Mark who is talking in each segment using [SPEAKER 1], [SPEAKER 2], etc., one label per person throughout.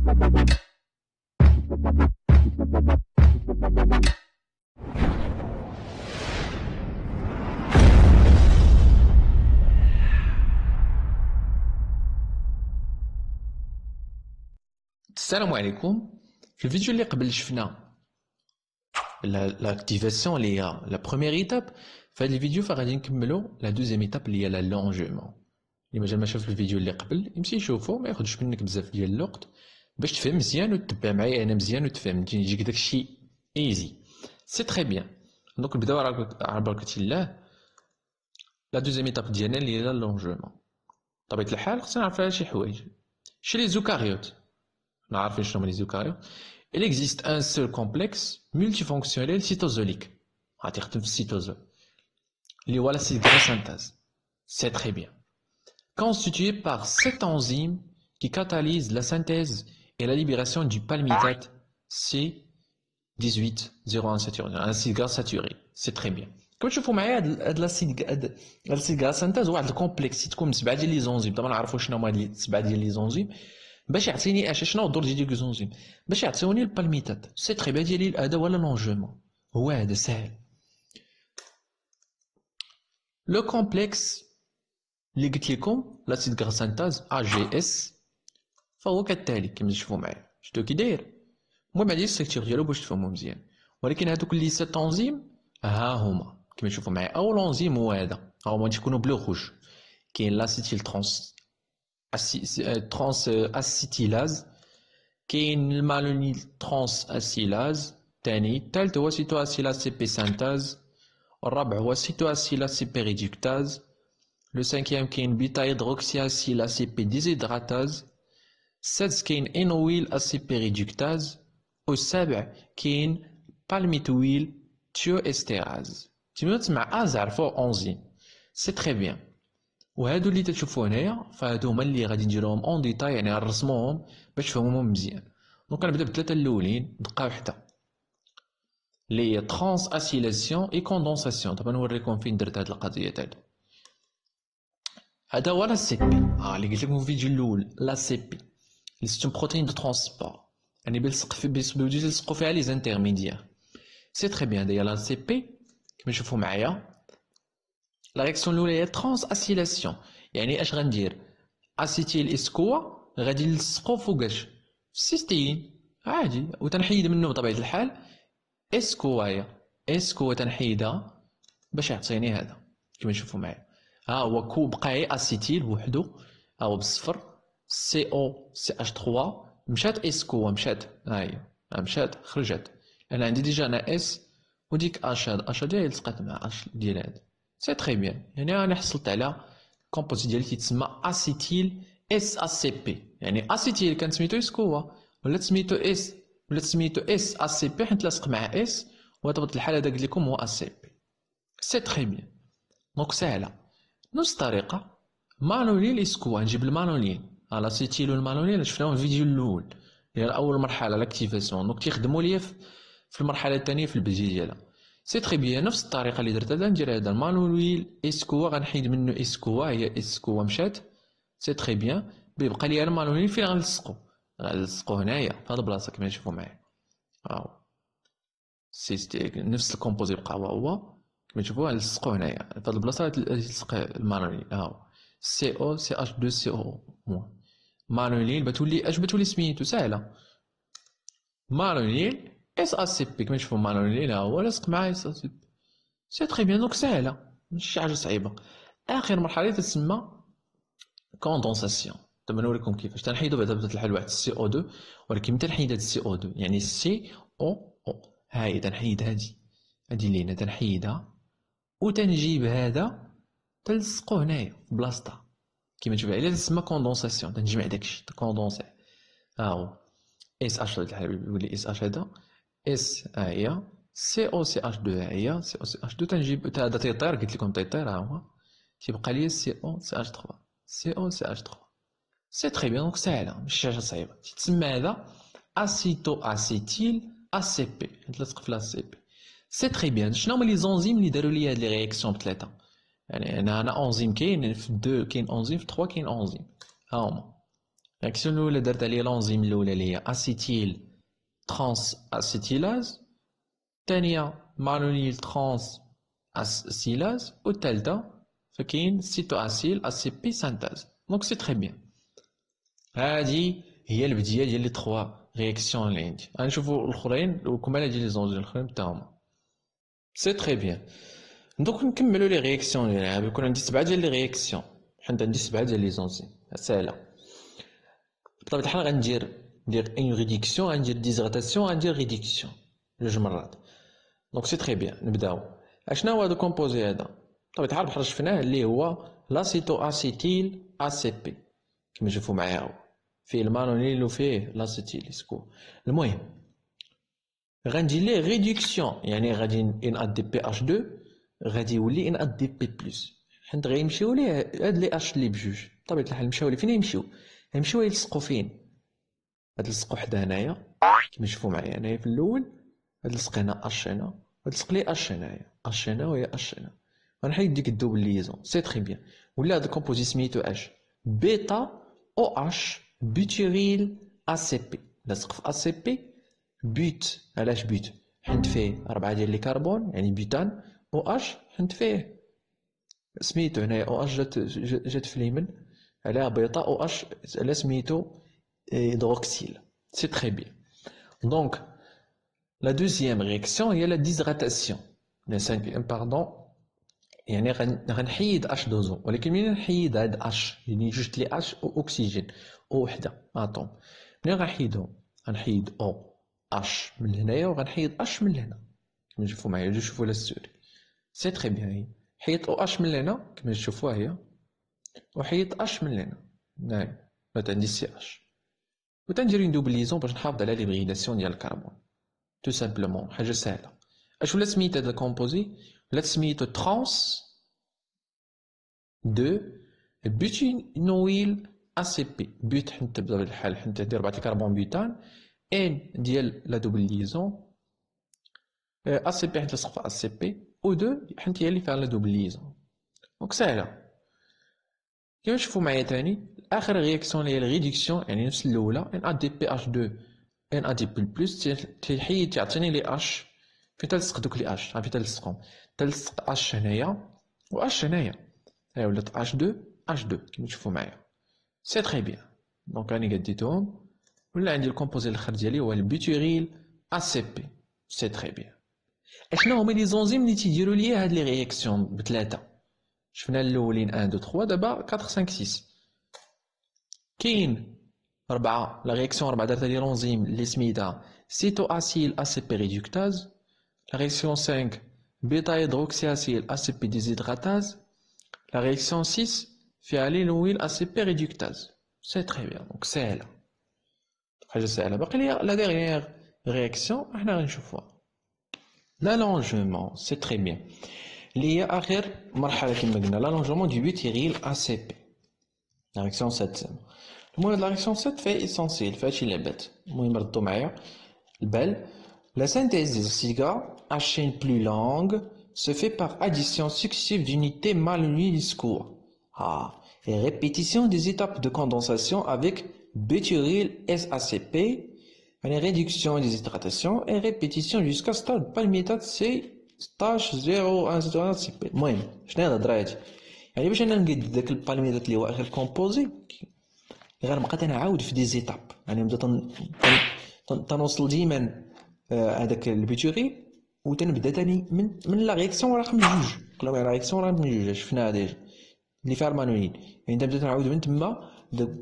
[SPEAKER 1] السلام عليكم. في الفيديو اللي قبل شفنا لاكتيفاسيون اللي هي لا بروميير ايتاب. في هذا الفيديو فغادي نكملو لا دوزيام ايتاب اللي هي لا لونجمون. اللي مازال ما شاف الفيديو اللي قبل يمشي يشوفو، ما ياخذش منك بزاف ديال الوقت باش تفهم مزيان وتتبع معايا انا مزيان وتفهم يجيك داكشي ايزي. سي تري بيان. دونك نبداو على بركة الله. لا دوزيام ايتاب ديالنا اللي هي لا لونجمون. بطبيعة الحال خصنا نعرفو على شي حوايج. شي لي زوكاريوت نعرفين شنو هما لي زوكاريوت. Il existe un seul complexe multifonctionnel cytosolique. غتخدم في السيتوزول اللي هو l'acide gras synthase. C'est très bien. Constitué par 7 enzymes qui catalysent la synthèse et la libération du palmitate C1801 saturé, un acide gras saturé. C'est très bien. كما تشوفوا معايا هاد l'acide gras synthase واحد الكومبلكس تكون من 7 ديال لي زونزيم. طبعا نعرفوا شنو هما هاد 7 ديال لي زونزيم باش يعطيني شنو الدور ديال لي زونزيم باش يعطيوني البالميتات. سي تري بيان ديالي هذا هو لونجمون، هو هذا ساهل. لو كومبلكس اللي قلت لكم لاسيد غرا سانتاز AGS فهو كالتالي كما تشوفوا معايا. شفتوا كي داير؟ المهم هادي الستركتور ديالو باش تفهموا مزيان. ولكن هادوك اللي 7 انزيم ها هما كما تشوفوا معايا. اول انزيم هو هذا، ها هما تيكونوا بلو روج. كاين لاسيتيل ترانس اسيتيلاز، كاين المالونيل ترانس اسيلاز تاني. الثالث هو سيتو اسيلاز سي بي سانتاز. الرابع هو سيتو اسيلاز سي بي ريدكتاز. لو سانكيام كاين بيتا هيدروكسي اسيلاز سي بي ديزيدراتاز. السادس كاين انويل اسي بي ريدكتاز. والسابع كاين بالميتويل تيو استيراز. تما تسمع عرفوا انزيم. سي تري بيان. وهادو اللي تشوفوا هنايا فهادو هما اللي غادي نديروهم اون ديتاي، يعني نرسموهم باش تفهموهم مزيان. دونك غنبدا بالثلاثه الاولين دقه وحده اللي هي ترانس اسيلاسيون اي كوندونساسيون. طبعا نوريكم فين درت هاد القضيه تاعي. هذا هو لا سي بي اللي قلت لكم في الفيديو الاول. لا سي بي سي اون بروتين دو ترونسبور، يعني بيلصقوا فيها لي زانترميديير. سي تري بيان. هذه لا سي بي كما تشوفوا معايا. لا رياكسيون الاولى هي ترانس اسيلاسيون، يعني اش غندير؟ اسيتيل اسكوا غادي نلصقو فوقاش؟ في السيستين عادي، وتنحيد منه بطبيعه الحال اسكوايا. اسكوا تنحيدها باش يعطيني هذا كما تشوفوا معايا. ها هو كو بقى غير اسيتيل بوحدو، ها هو بالصفر. سي او سي اش 3 مشات اسكوا مشات، ها هي مشات خرجت. انا عندي ديجا انا اس وديك اش، هاد اش هادي لصقات مع اش ديال هاد. سي تري بيان. يعني انا حصلت على كومبوزيت ديالي تيتسمى اسيتيل اس ا سي بي. يعني اسيتيل كان سميتو اسكوا ولا سميتو اس ولا سميتو اس ا سي بي حيت لاصق مع اس، وطبيعة الحال هذا قلت لكم هو ا سي بي. سي تري بيان. دونك ساهله. نفس الطريقه مانولين اسكوا نجيب المانولين على اسيتيل والمانولين شفناهم في الفيديو الاول اللي هي اول مرحله لاكتيفاسيون. دونك تيخدموا ليا في المرحله الثانيه في البدايه ديالها. سي تري بيان. نفس الطريقه اللي درت هذا ندير هذا المانولين اسكوا غنحيد منه اسكوا، هي اسكوا مشات. سي تري بيان. بيبقى لي المانولين فين غنلصقو؟ غنلصقو هنايا في هاد البلاصه كما تشوفوا معايا. هاهو نفس الكومبوزي بقى هو كما تشوفوا غنلصقو هنايا في هاد البلاصه غتلصق المانولين. هاهو سي او سي اش 2 سي او مانولين بتولي اش بتولي سميتو ساهله. مانولين اس ا سي بي كما تشوفوا مانولين ها هو لاصق مع اس ا سي بي. سي تري بيان. دونك ساهله ماشي شي حاجه صعيبه. اخر مرحله تسمى كوندونساسيون. دابا نوريكم كيفاش تنحيدو بعدا بطبيعه الحال واحد السي او 2، ولكن متى نحيد هاد السي او 2 يعني سي او او ها هي تنحيد هادي لينا تنحيدها وتنجيب هذا تلصقو هنايا في بلاصتها كيما تشوف. على تسمى كوندونساسيون. تنجمع داكشي كوندونسي. ها هو اس اش يولي اس اش هذا اس ها هي سي او سي اش 2 ها هي سي او سي اش 2 تنجيب هذا تيطير قلت لكم تيطير ها هو تيبقى لي سي او سي اش 3 سي او سي اش 3. سي تري بيان. دونك ساهله ماشي حاجه صعيبه. تسمى هذا اسيتو اسيتيل ا سي بي تلصق في لا سي بي. سي تري بيان. شنو هما لي زونزيم اللي داروا لي هاد لي رياكسيون بثلاثه؟ يعني انا انزيم كاين في 2 كاين انزيم في 3 كاين انزيم. ها هما الرياكسيون الاولى درت عليها الانزيم الاولى اللي هي اسيتيل ترانس اسيتيلاز، الثانيه مالونيل ترانس اسيلاز، والثالثه فكاين سيتو اسيل اس سي بي سانتاز. دونك سي تري بيان. هادي هي البدايه ديال لي 3 رياكسيون اللي عندي. غنشوفوا الاخرين وكمال ديال لي زونجين الاخرين تاهما. سي تري بيان. دوك نكملوا لي رياكسيون اللي غيكون عندي 7 ديال لي رياكسيون، حيت عندي 7 ديال لي زونزيم ساهله. بطبيعه الحال غندير ان ريدكسيون، غندير ديزغاتاسيون، غندير ريدكسيون جوج مرات. دونك سي تري بيان. نبداو. اشنا هو هذا الكومبوزي هذا؟ بطبيعه الحال بحال شفناه اللي هو لاسيتو اسيتيل اس سي بي كما تشوفوا معايا، هو فيه المانونيل وفيه لاسيتيل سكو. المهم غندير ليه ريدكسيون، يعني غادي ان ا دي بي اش 2 غادي يولي ان ا دي بي بلس، حيت غيمشيو ليه هاد لي اش لي بجوج. بطبيعه الحال مشاو ليه فين يمشيو يلصقوا فين؟ هاد لصقوا حدا هنايا كما تشوفوا معايا هنايا في الاول، هاد لصق هنا اش هنا، هاد لصق لي اش هنايا، اش هنا وهي اش هنا. غنحيد ديك الدوبل ليزون. سي تري بيان. ولا هاد الكومبوزي سميتو اش؟ بيتا او اش بوتيريل ا سي بي. لاصق في ا سي بي. بوت، علاش بوت؟ حيت فيه 4 ديال لي كربون يعني بوتان. او اش حيت فيه سميتو هنايا او اش جات في اليمين، على بيتا او اش على سميتو hydroxyle. C'est très bien. Donc, la deuxième réaction هي la déshydratation. La cinquième, pardon. يعني غنحيد اش دوزون، ولكن منين نحيد هاد اش يعني جوج لي اش او اكسجين او وحده اتوم، منين غنحيدهم؟ غنحيد او اش من هنايا وغنحيد اش من هنا كما تشوفوا معايا. جو شوفوا لا السوري. سي تري بيان. هي حيدت او اش من هنا كما تشوفوها هي، وحيدت اش من هنا. نعم بقات عندي سي اش. وتندير اون دوبليزون باش نحافظ على ليبريداسيون ديال الكربون. تو سامبلومون حاجه سهله. اش ولا سميت هذا الكومبوزي؟ ولا سميتو ترانس 2 بوتينويل ا سي بي. بوت حنت بطبيعه الحال حنت عندي 4 كربون بوتان، ان ديال لا دوبليزون ا سي بي حنت لصق في ا سي بي، و 2 حنت هي اللي فيها لا دوبليزون. دونك سهله. كيما تشوفوا معايا تاني اخر رياكسيون اللي هي الريدكسيون، يعني نفس الاولى ان ا دي بي اش 2 ان ا دي بي بلس تيحيد تعطيني لي اش. فين تلصق دوك لي اش؟ فين تلصقهم؟ تلصق اش هنايا و اش هنايا، هاي ولات اش 2 اش 2 كيما تشوفوا معايا. سي تري بيان. دونك راني قديتهم. ولا عندي الكومبوزي الاخر ديالي هو البيوتيريل ا سي بي. سي تري بيان. اشنا هما لي زونزيم اللي تيديروا ليا هاد لي رياكسيون بثلاثه؟ شفنا الاولين 1 2 3، دابا 4 5 6. كاين 4 لا رياكسيون 4 درتها لي لونزيم اللي سميتها سيتو اسيل ا سي بي ريدكتاز. لا رياكسيون 5 بيتا هيدروكسي اسيل ا سي بي ديزيدراتاز. لا رياكسيون 6 فيها لينويل ا سي بي ريدكتاز. سي تري بيان. دونك ساهله، حاجه ساهله. باقي لي لا ديريير رياكسيون احنا غنشوفوها، l'allongement. C'est très bien. اللي هي اخر مرحله كما قلنا l'allongement du butyryl ACP. la réaction 7. المهم la réaction 7 fait essentiel فهادشي اللي لعبات. المهم ردوا معايا البال. La synthèse des cigares à chaîne plus longue se fait par addition successive d'unités Maloney courts. Et répétition des étapes de condensation avec butyryl SACP, une réduction des hydratations et répétition jusqu'à stade palmitate C stage 0 CP. المهم شنو هاد الهضره هادي؟ يعني باش انا نقد داك البالميتات اللي هو اخر كومبوزي غنبقى تنعاود في دي زيتاب، يعني نبدا تنوصل ديما هذاك البيتوري وتنبدا تاني من لا رياكسيون رقم 2. قلنا لا رياكسيون رقم 2 شفناها ديجا اللي فيها المانويل، يعني تنبدا تنعاود من تما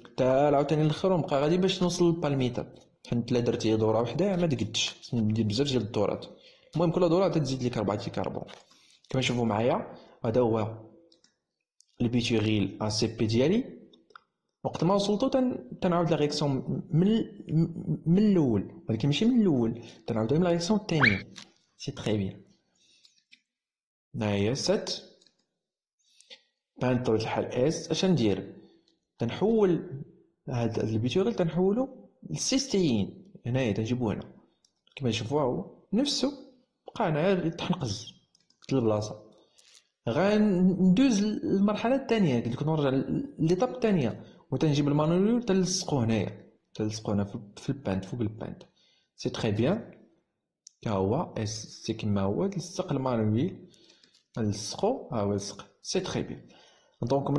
[SPEAKER 1] حتى عاوتاني الاخر ونبقى غادي باش نوصل للبالميتات. حيت لا درت هي دوره وحده ما تقدش، ندير بزاف ديال الدورات. المهم كل دوره تزيد لك 4 كربون كما تشوفوا معايا. هذا هو البيتوريل ا سي بي ديالي. وقت ما وصلتو تنعاود لا رياكسيون من الاول، ولكن ماشي من الاول، تنعاود من لا رياكسيون الثانيه. سي تري بيان. ها هي 7 بان بطبيعه الحال اس. اش ندير؟ تنحول هاد البيتوريل تنحولو للسيستين. هنايا تنجيبو هنا كما تشوفوا هو نفسه بقى هنا تحنقز في البلاصه. غندوز المرحله الثانيه، قلت لكم نرجع لليطاب الثانيه وتنجيب المانويل تلصقو هنايا في الباند فوق الباند. سي تري بيان كا هو سي كيما هو تلصق المانويل نلصقو ها هو لصق. سي تري بيان. دونك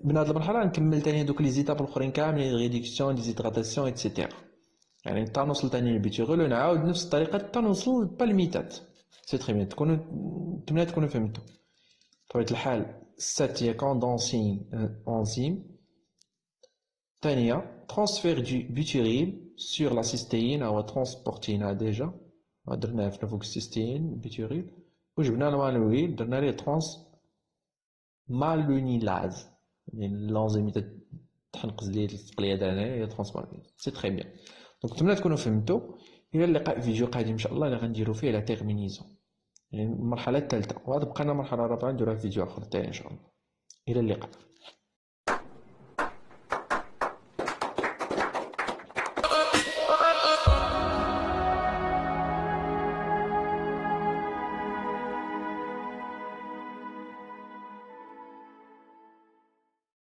[SPEAKER 1] من هاد المرحله نكمل تاني هادوك لي زيتاب الاخرين كاملين ريدكسيون ديزيدراتاسيون ايتترا. يعني حتى نوصل تاني للبيتيغول ونعاود نفس الطريقه حتى نوصل للبالميتات. سي تري بيان. تكونوا فهمتوا بطبيعه الحال. السات هي كوندونسين انزيم. ثانيه ترانسفير دو بيتيريل سور لا سيستين او ترانسبورتينا ديجا درناه في فوق السيستين بيتيريل وجبنا المانويل درنا ليه ترانس مالونيلاز يعني الانزيم تحنقز ليه الثقليه هذا هي ترانسمالونيلاز. سي تري بيان. دونك نتمنى تكونوا فهمتوا. الى اللقاء فيديو قادم ان شاء الله اللي غنديروا فيه لا تيرمينيزون يعني المرحله الثالثه وغتبقى لنا مرحله رابعه نديروها في فيديو اخر تاعي ان شاء الله. الى اللقاء.